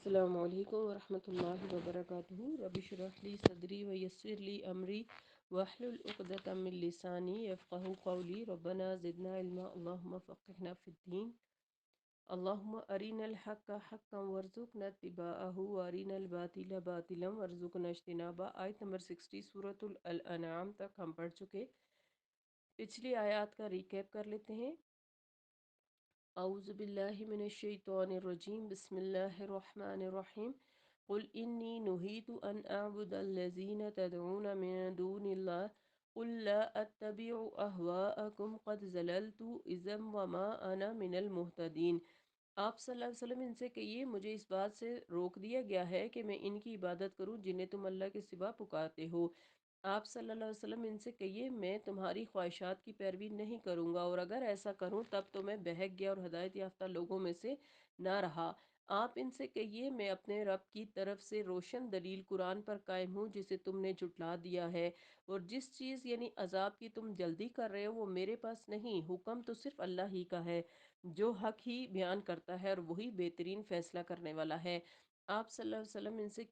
السلام علیکم ورحمۃ اللہ وبرکاتہ رب اشرح لی صدری ویسر لی امری واحلل عقدۃ من لسانی یفقہوا قولی ربنا زدنا علما اللہم فقہنا فی الدین اللہم ارنا الحق حقا وارزقنا اتباعہ وارنا الباطل باطلا وارزقنا اجتنابہ۔ آیت نمبر 60 سورۃ الانعام تک ہم پڑھ چکے۔ پچھلی آیات کا ریکیپ کر لیتے ہیں۔ اعوذ باللہ من الشیطان الرجیم، بسم اللہ الرحمن الرحیم۔ قل انی نہیت ان اعبد الذین تدعون من دون اللہ قل لا اتبع اہواءکم قد زللت اذا وما انا من المہتدین۔ آپ صلی اللہ علیہ وسلم ان سے کہیے، مجھے اس بات سے روک دیا گیا ہے کہ میں ان کی عبادت کروں جنہیں تم اللہ کے سوا پکارتے ہو۔ آپ صلی اللہ علیہ وسلم ان سے کہیے، میں تمہاری خواہشات کی پیروی نہیں کروں گا، اور اگر ایسا کروں تب تو میں بہک گیا اور ہدایت یافتہ لوگوں میں سے نہ رہا۔ آپ ان سے کہیے، میں اپنے رب کی طرف سے روشن دلیل قرآن پر قائم ہوں جسے تم نے جھٹلا دیا ہے، اور جس چیز یعنی عذاب کی تم جلدی کر رہے ہو وہ میرے پاس نہیں، حکم تو صرف اللہ ہی کا ہے جو حق ہی بیان کرتا ہے اور وہی بہترین فیصلہ کرنے والا ہے۔ آپ صلی اللہ علیہ وسلم ان سے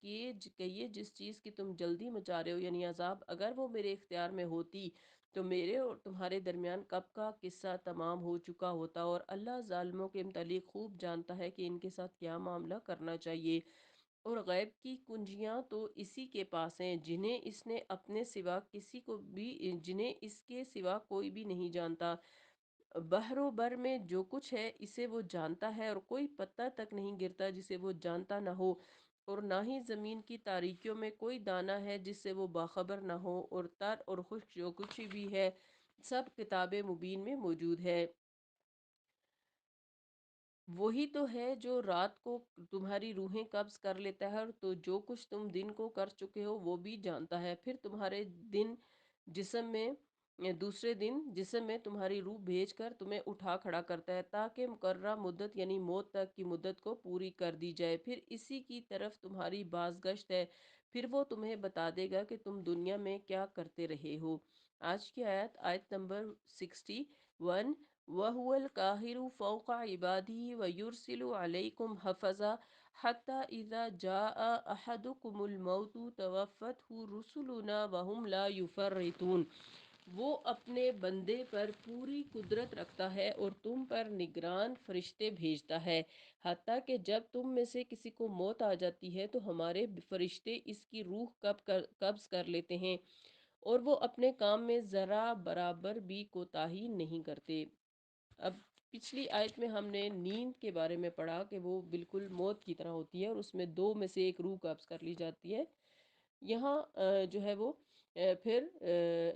کہیے، جس چیز کی تم جلدی مچا رہے ہو یعنی عذاب، اگر وہ میرے اختیار میں ہوتی تو میرے اور تمہارے درمیان کب کا قصہ تمام ہو چکا ہوتا، اور اللہ ظالموں کے متعلق خوب جانتا ہے کہ ان کے ساتھ کیا معاملہ کرنا چاہیے، اور غیب کی کنجیاں تو اسی کے پاس ہیں جنہیں اس نے اپنے سوا کسی کو بھی جنہیں اس کے سوا کوئی بھی نہیں جانتا۔ بحر و بر میں جو کچھ ہے اسے وہ جانتا ہے، اور کوئی پتہ تک نہیں گرتا جسے وہ جانتا نہ ہو، اور نہ ہی زمین کی تاریکیوں میں کوئی دانہ ہے جس سے وہ باخبر نہ ہو، اور تر اور خشک جو کچھ بھی ہے سب کتاب مبین میں موجود ہے۔ وہی تو ہے جو رات کو تمہاری روحیں قبض کر لیتا ہے، اور تو جو کچھ تم دن کو کر چکے ہو وہ بھی جانتا ہے، پھر تمہارے دن جسم میں دوسرے دن جسم میں تمہاری روح بھیج کر تمہیں اٹھا کھڑا کرتا ہے تاکہ مقررہ مدت یعنی موت تک کی مدت کو پوری کر دی جائے، پھر اسی کی طرف تمہاری بازگشت ہے، پھر وہ تمہیں بتا دے گا کہ تم دنیا میں کیا کرتے رہے ہو۔ آج کی آیت نمبر 61۔ وَهُوَ الْقَاهِرُ فَوْقَ عِبَادِهِ وَيُرْسِلُ عَلَيْكُمْ حَفَظًا حَتَّى إِذَا جَاءَ أَحَدَكُمُ الْمَوْتُ تَوَفَّتْهُ رُسُلُنَا وَهُمْ لَا يُفَرِّطُونَ۔ وہ اپنے بندے پر پوری قدرت رکھتا ہے اور تم پر نگران فرشتے بھیجتا ہے، حتیٰ کہ جب تم میں سے کسی کو موت آ جاتی ہے تو ہمارے فرشتے اس کی روح قبض کر لیتے ہیں، اور وہ اپنے کام میں ذرا برابر بھی کوتاہی نہیں کرتے۔ اب پچھلی آیت میں ہم نے نیند کے بارے میں پڑھا کہ وہ بالکل موت کی طرح ہوتی ہے، اور اس میں دو میں سے ایک روح قبض کر لی جاتی ہے۔ یہاں جو ہے وہ پھر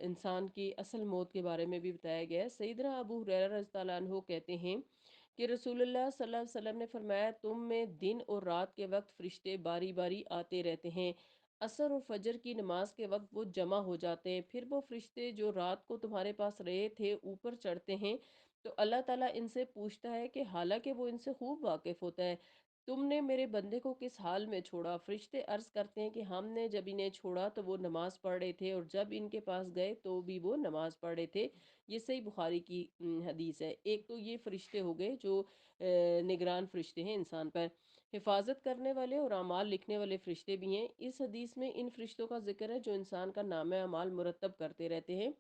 انسان کی اصل موت کے بارے میں بھی بتایا گیا ہے۔ سیدنا ابو ہریرہ رضی اللہ عنہ کہتے ہیں کہ رسول اللہ صلی اللہ علیہ وسلم نے فرمایا، تم میں دن اور رات کے وقت فرشتے باری باری آتے رہتے ہیں، عصر اور فجر کی نماز کے وقت وہ جمع ہو جاتے ہیں، پھر وہ فرشتے جو رات کو تمہارے پاس رہے تھے اوپر چڑھتے ہیں، تو اللہ تعالیٰ ان سے پوچھتا ہے کہ حالانکہ وہ ان سے خوب واقف ہوتا ہے، تم نے میرے بندے کو کس حال میں چھوڑا؟ فرشتے عرض کرتے ہیں کہ ہم نے جب انہیں چھوڑا تو وہ نماز پڑھ رہے تھے، اور جب ان کے پاس گئے تو بھی وہ نماز پڑھ رہے تھے۔ یہ صحیح بخاری کی حدیث ہے۔ ایک تو یہ فرشتے ہو گئے جو نگران فرشتے ہیں انسان پر، حفاظت کرنے والے اور اعمال لکھنے والے فرشتے بھی ہیں۔ اس حدیث میں ان فرشتوں کا ذکر ہے جو انسان کا نامہ اعمال مرتب کرتے رہتے ہیں۔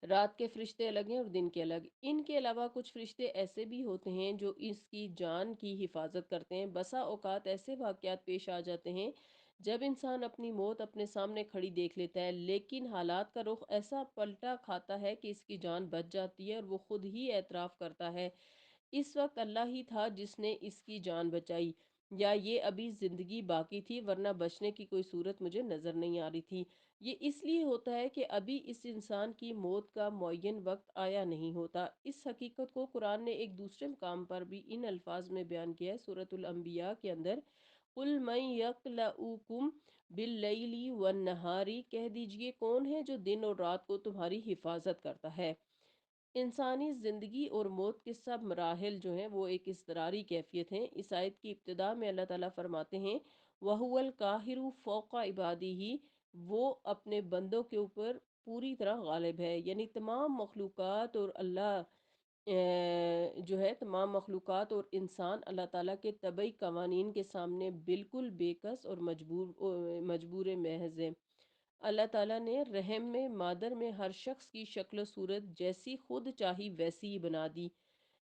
رات کے فرشتے الگ ہیں اور دن کے الگ۔ ان کے علاوہ کچھ فرشتے ایسے بھی ہوتے ہیں جو اس کی جان کی حفاظت کرتے ہیں۔ بسا اوقات ایسے واقعات پیش آ جاتے ہیں جب انسان اپنی موت اپنے سامنے کھڑی دیکھ لیتا ہے، لیکن حالات کا رخ ایسا پلٹا کھاتا ہے کہ اس کی جان بچ جاتی ہے اور وہ خود ہی اعتراف کرتا ہے، اس وقت اللہ ہی تھا جس نے اس کی جان بچائی، یا یہ ابھی زندگی باقی تھی ورنہ بچنے کی کوئی صورت مجھے نظر نہیں آ رہی تھی۔ یہ اس لیے ہوتا ہے کہ ابھی اس انسان کی موت کا معین وقت آیا نہیں ہوتا۔ اس حقیقت کو قرآن نے ایک دوسرے مقام پر بھی ان الفاظ میں بیان کیا ہے، سورۃ الانبیاء کے اندر، قُلْ مَن يَكْلَؤُكُمْ بِاللَّيْلِ وَالنَّهَارِ، کہہ دیجئے کون ہے جو دن اور رات کو تمہاری حفاظت کرتا ہے۔ انسانی زندگی اور موت کے سب مراحل جو ہیں وہ ایک اضطراری کیفیت ہیں۔ اس آیت کی ابتدا میں اللہ تعالیٰ فرماتے ہیں، وَهُوَ الْقَاهِرُ فَوْقَ عِبَادِهِ، وہ اپنے بندوں کے اوپر پوری طرح غالب ہے، یعنی تمام مخلوقات اور اللہ جو ہے تمام مخلوقات اور انسان اللہ تعالیٰ کے طبعی قوانین کے سامنے بالکل بے کس اور مجبور محض ہیں۔ اللہ تعالیٰ نے رحم میں مادر میں ہر شخص کی شکل و صورت جیسی خود چاہی ویسی ہی بنا دی،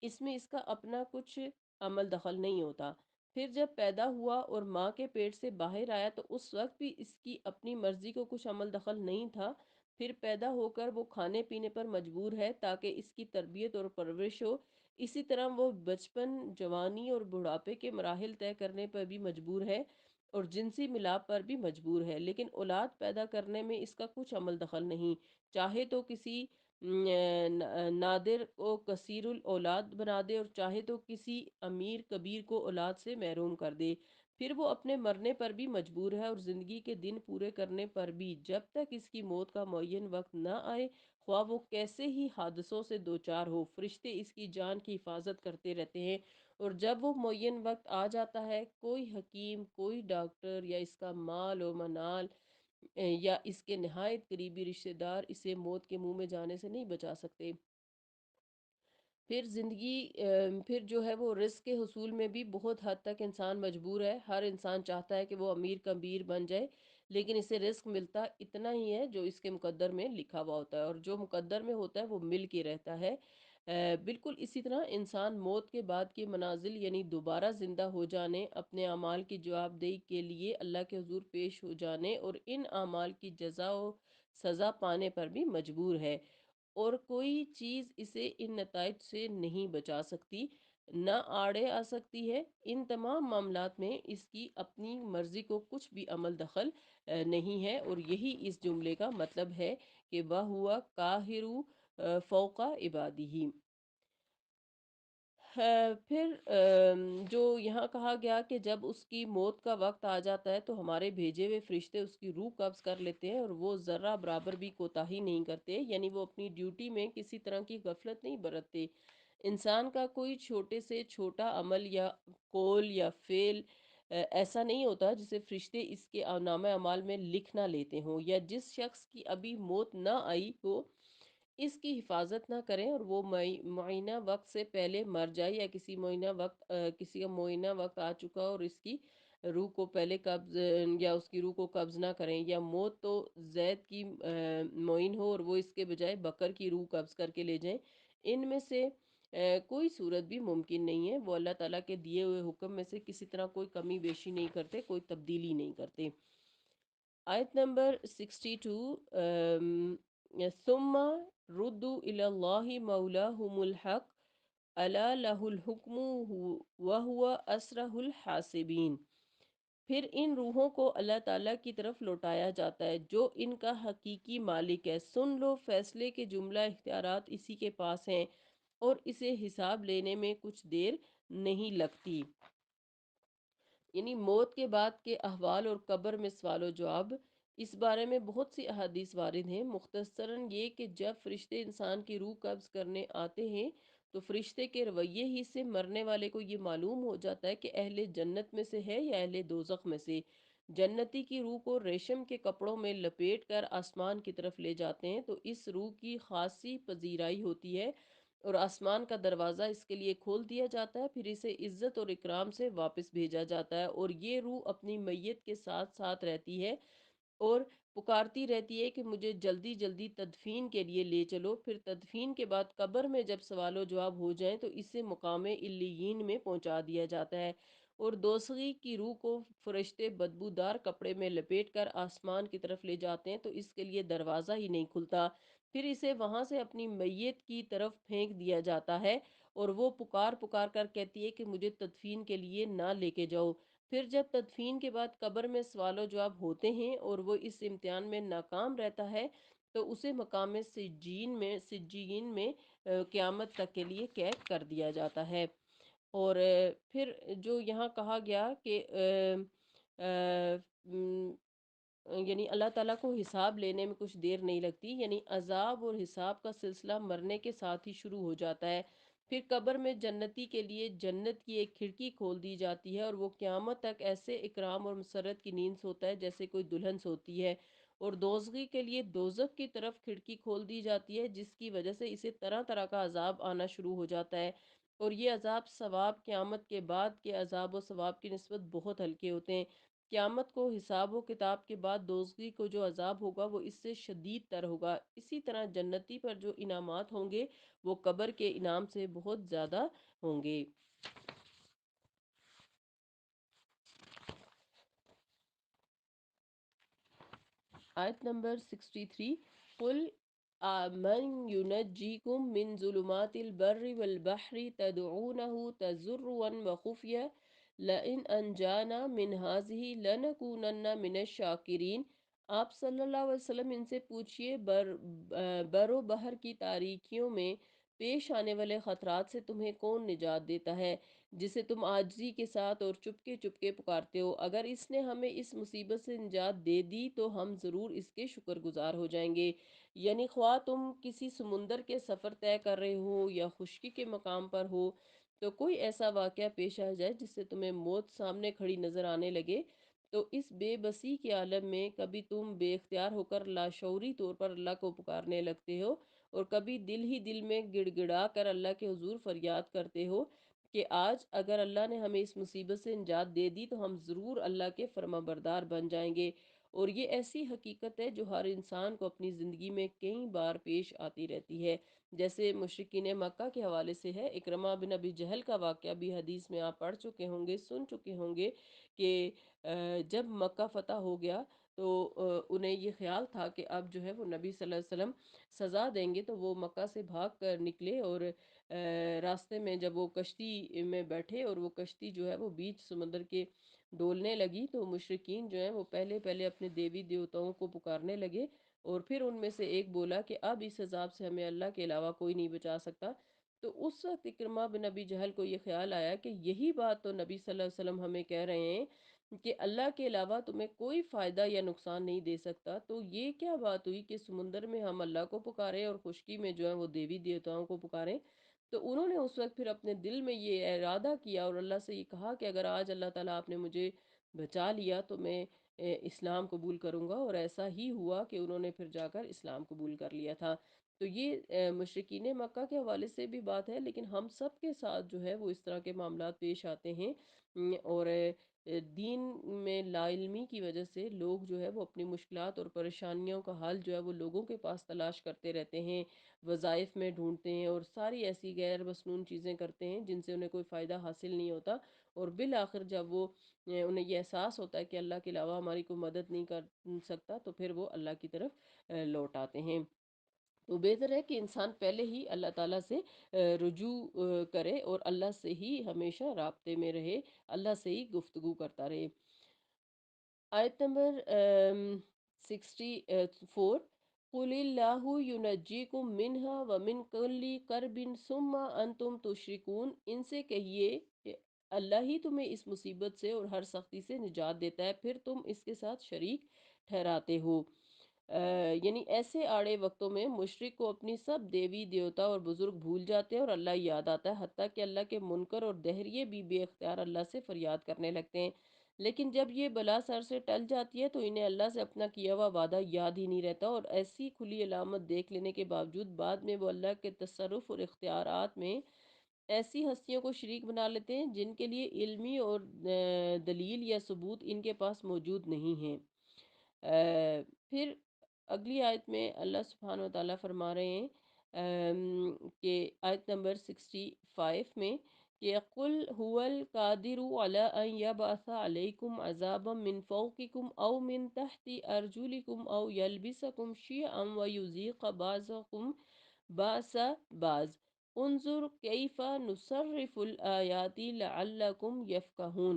اس میں اس کا اپنا کچھ عمل دخل نہیں ہوتا۔ پھر جب پیدا ہوا اور ماں کے پیٹ سے باہر آیا تو اس وقت بھی اس کی اپنی مرضی کو کچھ عمل دخل نہیں تھا۔ پھر پیدا ہو کر وہ کھانے پینے پر مجبور ہے تاکہ اس کی تربیت اور پرورش ہو، اسی طرح وہ بچپن، جوانی اور بڑھاپے کے مراحل طے کرنے پر بھی مجبور ہے اور جنسی ملاپ پر بھی مجبور ہے، لیکن اولاد پیدا کرنے میں اس کا کچھ عمل دخل نہیں۔ چاہے تو کسی نادر کو کثیر الاولاد بنا دے اور چاہے تو کسی امیر کبیر کو اولاد سے محروم کر دے۔ پھر وہ اپنے مرنے پر بھی مجبور ہے اور زندگی کے دن پورے کرنے پر بھی، جب تک اس کی موت کا معین وقت نہ آئے، خواہ وہ کیسے ہی حادثوں سے دوچار ہو، فرشتے اس کی جان کی حفاظت کرتے رہتے ہیں، اور جب وہ معین وقت آ جاتا ہے، کوئی حکیم، کوئی ڈاکٹر یا اس کا مال و منال یا اس کے نہایت قریبی رشتہ دار اسے موت کے منہ میں جانے سے نہیں بچا سکتے۔ پھر پھر جو ہے وہ رزق کے حصول میں بھی بہت حد تک انسان مجبور ہے۔ ہر انسان چاہتا ہے کہ وہ امیر کبیر بن جائے، لیکن اسے رزق ملتا اتنا ہی ہے جو اس کے مقدر میں لکھا ہوا ہوتا ہے، اور جو مقدر میں ہوتا ہے وہ مل کے رہتا ہے۔ بالکل اسی طرح انسان موت کے بعد کے منازل یعنی دوبارہ زندہ ہو جانے، اپنے اعمال کی جواب دہی کے لیے اللہ کے حضور پیش ہو جانے اور ان اعمال کی جزا و سزا پانے پر بھی مجبور ہے، اور کوئی چیز اسے ان نتائج سے نہیں بچا سکتی، نہ آڑے آ سکتی ہے۔ ان تمام معاملات میں اس کی اپنی مرضی کو کچھ بھی عمل دخل نہیں ہے، اور یہی اس جملے کا مطلب ہے کہ وَهُوَ قَاهِرُ فوق عبادہ۔ پھر جو یہاں کہا گیا کہ جب اس کی موت کا وقت آ جاتا ہے تو ہمارے بھیجے ہوئے فرشتے اس کی روح قبض کر لیتے ہیں، اور وہ ذرہ برابر بھی کوتاہی نہیں کرتے، یعنی وہ اپنی ڈیوٹی میں کسی طرح کی غفلت نہیں برتتے۔ انسان کا کوئی چھوٹے سے چھوٹا عمل یا قول یا فعل ایسا نہیں ہوتا جسے فرشتے اس کے نامہ اعمال میں لکھ نہ لیتے ہوں، یا جس شخص کی ابھی موت نہ آئی ہو اس کی حفاظت نہ کریں اور وہ معینہ وقت سے پہلے مر جائے، یا کسی کا معینہ وقت آ چکا اور اس کی روح کو پہلے قبض یا اس کی روح کو قبض نہ کریں، یا موت تو زید کی معین ہو اور وہ اس کے بجائے بکر کی روح قبض کر کے لے جائیں۔ ان میں سے کوئی صورت بھی ممکن نہیں ہے۔ وہ اللہ تعالیٰ کے دیے ہوئے حکم میں سے کسی طرح کوئی کمی بیشی نہیں کرتے، کوئی تبدیلی نہیں کرتے۔ آیت نمبر 62، ثم ردوا الی اللہ مولاہم الحق الا لہ الحکم وہو اسرع الحاسبین۔ پھر ان روحوں کو اللہ تعالیٰ کی طرف لوٹایا جاتا ہے جو ان کا حقیقی مالک ہے۔ سن لو، فیصلے کے جملہ اختیارات اسی کے پاس ہیں اور اسے حساب لینے میں کچھ دیر نہیں لگتی۔ یعنی موت کے بعد کے احوال اور قبر میں سوال و جواب، اس بارے میں بہت سی احادیث وارد ہیں۔ مختصراً یہ کہ جب فرشتے انسان کی روح قبض کرنے آتے ہیں تو فرشتے کے رویے ہی سے مرنے والے کو یہ معلوم ہو جاتا ہے کہ اہل جنت میں سے ہے یا اہل دوزخ میں سے۔ جنتی کی روح کو ریشم کے کپڑوں میں لپیٹ کر آسمان کی طرف لے جاتے ہیں تو اس روح کی خاصی پذیرائی ہوتی ہے اور آسمان کا دروازہ اس کے لیے کھول دیا جاتا ہے، پھر اسے عزت اور اکرام سے واپس بھیجا جاتا ہے، اور یہ روح اپنی میت کے ساتھ ساتھ رہتی ہے اور پکارتی رہتی ہے کہ مجھے جلدی جلدی تدفین کے لیے لے چلو۔ پھر تدفین کے بعد قبر میں جب سوال و جواب ہو جائیں تو اسے مقام علیین میں پہنچا دیا جاتا ہے، اور دوسری کی روح کو فرشتے بدبودار کپڑے میں لپیٹ کر آسمان کی طرف لے جاتے ہیں تو اس کے لیے دروازہ ہی نہیں کھلتا، پھر اسے وہاں سے اپنی میت کی طرف پھینک دیا جاتا ہے، اور وہ پکار پکار کر کہتی ہے کہ مجھے تدفین کے لیے نہ لے کے جاؤ۔ پھر جب تدفین کے بعد قبر میں سوال و جواب ہوتے ہیں اور وہ اس امتحان میں ناکام رہتا ہے تو اسے مقام سجین میں قیامت تک کے لیے قید کر دیا جاتا ہے۔ اور پھر جو یہاں کہا گیا کہ یعنی اللہ تعالیٰ کو حساب لینے میں کچھ دیر نہیں لگتی، یعنی عذاب اور حساب کا سلسلہ مرنے کے ساتھ ہی شروع ہو جاتا ہے۔ پھر قبر میں جنتی کے لیے جنت کی ایک کھڑکی کھول دی جاتی ہے اور وہ قیامت تک ایسے اکرام اور مسرت کی نیند سوتا ہے جیسے کوئی دلہن سوتی ہے، اور دوزخی کے لیے دوزخ کی طرف کھڑکی کھول دی جاتی ہے، جس کی وجہ سے اسے طرح طرح کا عذاب آنا شروع ہو جاتا ہے۔ اور یہ عذاب ثواب قیامت کے بعد کے عذاب و ثواب کی نسبت بہت ہلکے ہوتے ہیں۔ قیامت کو حساب و کتاب کے بعد دوزخی کو جو عذاب ہوگا وہ اس سے شدید تر ہوگا۔ اسی طرح جنتی پر جو انعامات ہوں گے وہ قبر کے انعام سے بہت زیادہ ہوں گے۔ آیت نمبر 63، قل من ينجيكم من ظلمات البر والبحر تدعونه تضرعا وخفيا لئن انجانا من هذه لنكونن من الشاکرین۔ آپ صلی اللہ علیہ وسلم ان سے پوچھئے بر و بحر کی تاریکیوں میں پیش آنے والے خطرات سے تمہیں کون نجات دیتا ہے، جسے تم عاجزی کے ساتھ اور چپکے چپکے پکارتے ہو؟ اگر اس نے ہمیں اس مصیبت سے نجات دے دی تو ہم ضرور اس کے شکر گزار ہو جائیں گے۔ یعنی خواہ تم کسی سمندر کے سفر طے کر رہے ہو یا خشکی کے مقام پر ہو، تو کوئی ایسا واقعہ پیش آ جائے جس سے تمہیں موت سامنے کھڑی نظر آنے لگے، تو اس بے بسی کے عالم میں کبھی تم بے اختیار ہو کر لاشعوری طور پر اللہ کو پکارنے لگتے ہو، اور کبھی دل ہی دل میں گڑ گڑا کر اللہ کے حضور فریاد کرتے ہو کہ آج اگر اللہ نے ہمیں اس مصیبت سے نجات دے دی تو ہم ضرور اللہ کے فرما بردار بن جائیں گے۔ اور یہ ایسی حقیقت ہے جو ہر انسان کو اپنی زندگی میں کئی بار پیش آتی رہتی ہے، جیسے مشرکین مکہ کے حوالے سے ہے۔ اکرمہ بن ابی جہل کا واقعہ بھی حدیث میں آپ پڑھ چکے ہوں گے، سن چکے ہوں گے کہ جب مکہ فتح ہو گیا تو انہیں یہ خیال تھا کہ اب جو ہے وہ نبی صلی اللہ علیہ وسلم سزا دیں گے، تو وہ مکہ سے بھاگ کر نکلے، اور راستے میں جب وہ کشتی میں بیٹھے اور وہ کشتی جو ہے وہ بیچ سمندر کے ڈولنے لگی، تو مشرکین جو ہیں وہ پہلے پہلے اپنے دیوی دیوتاؤں کو پکارنے لگے، اور پھر ان میں سے ایک بولا کہ اب اس عذاب سے ہمیں اللہ کے علاوہ کوئی نہیں بچا سکتا۔ تو اس وقت اکرمہ بن ابی جہل کو یہ خیال آیا کہ یہی بات تو نبی صلی اللہ علیہ وسلم ہمیں کہہ رہے ہیں کہ اللہ کے علاوہ تمہیں کوئی فائدہ یا نقصان نہیں دے سکتا، تو یہ کیا بات ہوئی کہ سمندر میں ہم اللہ کو پکاریں اور خشکی میں جو ہے وہ دیوی دیوتاؤں کو پکاریں؟ تو انہوں نے اس وقت پھر اپنے دل میں یہ ارادہ کیا اور اللہ سے یہ کہا کہ اگر آج اللہ تعالیٰ آپ نے مجھے بچا لیا تو میں اسلام قبول کروں گا، اور ایسا ہی ہوا کہ انہوں نے پھر جا کر اسلام قبول کر لیا تھا۔ تو یہ مشرکین مکہ کے حوالے سے بھی بات ہے، لیکن ہم سب کے ساتھ جو ہے وہ اس طرح کے معاملات پیش آتے ہیں، اور دین میں لا علمی کی وجہ سے لوگ جو ہے وہ اپنی مشکلات اور پریشانیوں کا حل جو ہے وہ لوگوں کے پاس تلاش کرتے رہتے ہیں، وظائف میں ڈھونڈتے ہیں، اور ساری ایسی غیر مسنون چیزیں کرتے ہیں جن سے انہیں کوئی فائدہ حاصل نہیں ہوتا، اور بالآخر جب وہ انہیں یہ احساس ہوتا ہے کہ اللہ کے علاوہ ہماری کوئی مدد نہیں کر سکتا، تو پھر وہ اللہ کی طرف لوٹ آتے ہیں۔ تو بہتر ہے کہ انسان پہلے ہی اللہ تعالیٰ سے رجوع کرے اور اللہ سے ہی ہمیشہ رابطے میں رہے، اللہ سے ہی گفتگو کرتا رہے۔ آیت نمبر 64، قُلِ اللّٰهُ يُنَجِّيكُم مِّنْهَا وَمِن كُلِّ كَرْبٍ ثُمَّ أَنتُمْ تُشْرِكُونَ۔ ان سے کہیے کہ اللہ ہی تمہیں اس مصیبت سے اور ہر سختی سے نجات دیتا ہے، پھر تم اس کے ساتھ شریک ٹھہراتے ہو۔ یعنی ایسے آڑے وقتوں میں مشرک کو اپنی سب دیوی دیوتا اور بزرگ بھول جاتے ہیں اور اللہ یاد آتا ہے، حتیٰ کہ اللہ کے منکر اور دہریے بھی بے اختیار اللہ سے فریاد کرنے لگتے ہیں۔ لیکن جب یہ بلا سر سے ٹل جاتی ہے تو انہیں اللہ سے اپنا کیا ہوا وعدہ یاد ہی نہیں رہتا، اور ایسی کھلی علامت دیکھ لینے کے باوجود بعد میں وہ اللہ کے تصرف اور اختیارات میں ایسی ہستیوں کو شریک بنا لیتے ہیں جن کے لیے علمی اور دلیل یا ثبوت ان کے پاس موجود نہیں ہیں۔ پھر اگلی آیت میں اللہ سبحانہ و تعالیٰ فرما رہے ہیں کہ آیت نمبر 65 میں کہ قُلْ هُوَ الْقَادِرُ عَلَىٰ أَن يَبْعَثَ عَلَيْكُمْ عَذَابًا مِّن فَوْقِكُمْ أَوْ مِن تَحْتِ أَرْجُلِكُمْ أَوْ يَلْبِسَكُمْ شِيَعًا وَيُذِيقَ بَعْضَكُمْ بَأْسَ بَعْضٍ انظُرْ كَيْفَ نُصَرِّفُ الْآيَاتِ لَعَلَّكُمْ يَفْقَهُونَ۔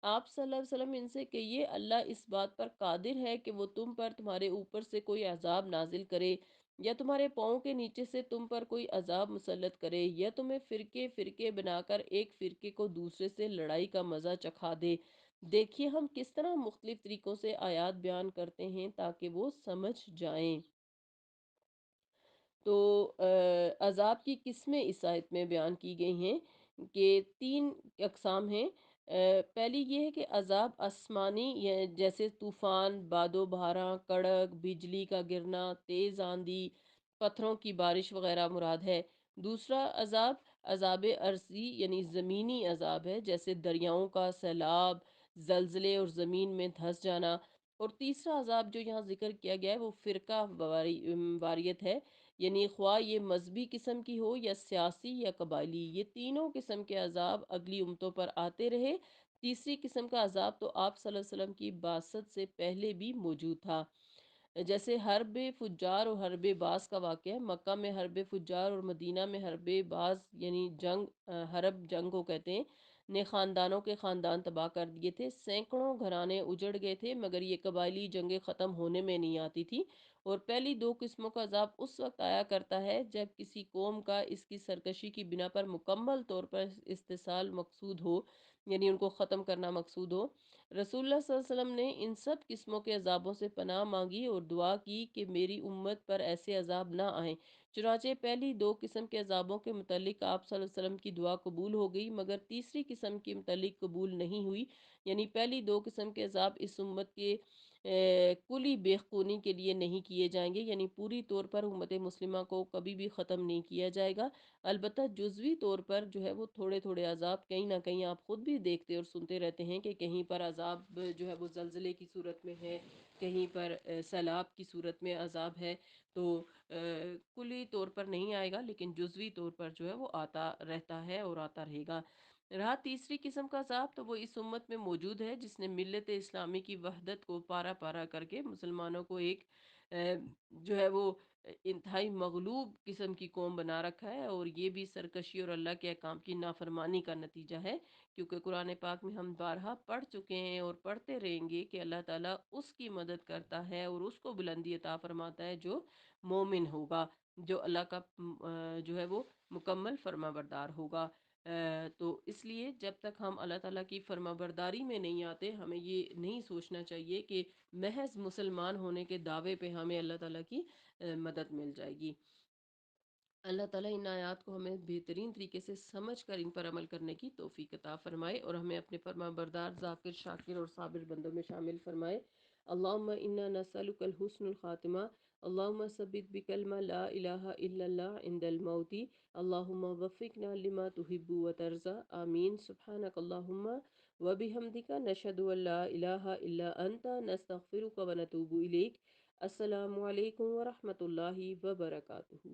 آپ صلی اللہ علیہ وسلم ان سے کہیے اللہ اس بات پر قادر ہے کہ وہ تم پر تمہارے اوپر سے کوئی عذاب نازل کرے، یا تمہارے پاؤں کے نیچے سے تم پر کوئی عذاب مسلط کرے، یا تمہیں فرقے فرقے بنا کر ایک فرقے کو دوسرے سے لڑائی کا مزہ چکھا دے۔ دیکھیے ہم کس طرح مختلف طریقوں سے آیات بیان کرتے ہیں تاکہ وہ سمجھ جائیں۔ تو عذاب کی قسمیں اس آیت میں بیان کی گئی ہیں کہ تین اقسام ہیں۔ پہلی یہ ہے کہ عذاب آسمانی جیسے طوفان، باد و بھاراں، کڑک، بجلی کا گرنا، تیز آندھی، پتھروں کی بارش وغیرہ مراد ہے۔ دوسرا عذاب عذاب ارضی یعنی زمینی عذاب ہے، جیسے دریاؤں کا سیلاب، زلزلے اور زمین میں دھس جانا۔ اور تیسرا عذاب جو یہاں ذکر کیا گیا ہے وہ فرقہ واریت ہے، یعنی خواہ یہ مذہبی قسم کی ہو یا سیاسی یا قبائلی، یہ تینوں قسم کے عذاب اگلی امتوں پر آتے رہے۔ تیسری قسم کا عذاب تو آپ صلی اللہ علیہ وسلم کی بعثت سے پہلے بھی موجود تھا، جیسے حرب فجار اور حرب باز کا واقعہ ہے۔ مکہ میں حرب فجار اور مدینہ میں حرب باز یعنی جنگ، حرب جنگ کو کہتے ہیں، نے خاندانوں کے خاندان تباہ کر دیے تھے، سینکڑوں گھرانے اجڑ گئے تھے، مگر یہ قبائلی جنگیں ختم ہونے میں نہیں آتی تھی۔ اور پہلی دو قسموں کا عذاب اس وقت آیا کرتا ہے جب کسی قوم کا اس کی سرکشی کی بنا پر مکمل طور پر استحصال مقصود ہو، یعنی ان کو ختم کرنا مقصود ہو۔ رسول اللہ صلی اللہ علیہ وسلم نے ان سب قسموں کے عذابوں سے پناہ مانگی اور دعا کی کہ میری امت پر ایسے عذاب نہ آئیں۔ چنانچہ پہلی دو قسم کے عذابوں کے متعلق آپ صلی اللہ علیہ وسلم کی دعا قبول ہو گئی، مگر تیسری قسم کے متعلق قبول نہیں ہوئی، یعنی پہلی دو قسم کے عذاب اس امت کے کلی بےخونی کے لیے نہیں کیے جائیں گے، یعنی پوری طور پر امت مسلمہ کو کبھی بھی ختم نہیں کیا جائے گا، البتہ جزوی طور پر جو ہے وہ تھوڑے تھوڑے عذاب کہیں نہ کہیں آپ خود بھی دیکھتے اور سنتے رہتے ہیں کہ کہیں پر عذاب جو ہے وہ زلزلے کی صورت میں ہے، کہیں پر سیلاب کی صورت میں عذاب ہے۔ تو کلی طور پر نہیں آئے گا، لیکن جزوی طور پر جو ہے وہ آتا رہتا ہے اور آتا رہے گا۔ رہا تیسری قسم کا عذاب تو وہ اس امت میں موجود ہے جس نے ملت اسلامی کی وحدت کو پارا پارا کر کے مسلمانوں کو ایک جو ہے وہ انتہائی مغلوب قسم کی قوم بنا رکھا ہے، اور یہ بھی سرکشی اور اللہ کے احکام کی نافرمانی کا نتیجہ ہے، کیونکہ قرآن پاک میں ہم بارہا پڑھ چکے ہیں اور پڑھتے رہیں گے کہ اللہ تعالیٰ اس کی مدد کرتا ہے اور اس کو بلندی عطا فرماتا ہے جو مومن ہوگا، جو اللہ کا جو ہے وہ مکمل فرما بردار ہوگا۔ تو اس لیے جب تک ہم اللہ تعالیٰ کی فرما برداری میں نہیں آتے، ہمیں یہ نہیں سوچنا چاہیے کہ محض مسلمان ہونے کے دعوے پہ ہمیں اللہ تعالیٰ کی مدد مل جائے گی۔ اللہ تعالیٰ ان آیات کو ہمیں بہترین طریقے سے سمجھ کر ان پر عمل کرنے کی توفیق عطا فرمائے، اور ہمیں اپنے فرما بردار، ذاکر، شاکر اور صابر بندوں میں شامل فرمائے۔ اللہم انا نسألک الحسن الخاتمہ، اللہم ثبت بکلمہ لا الہ الا اللہ عند الموت، اللہم وفقنا لما تحب و ترضى، آمین۔ سبحانک اللہم و بحمدک، نشہد ان لا الہ الا انت، نستغفرک و نتوب الیک۔ السلام علیکم ورحمۃ اللہ وبرکاتہ۔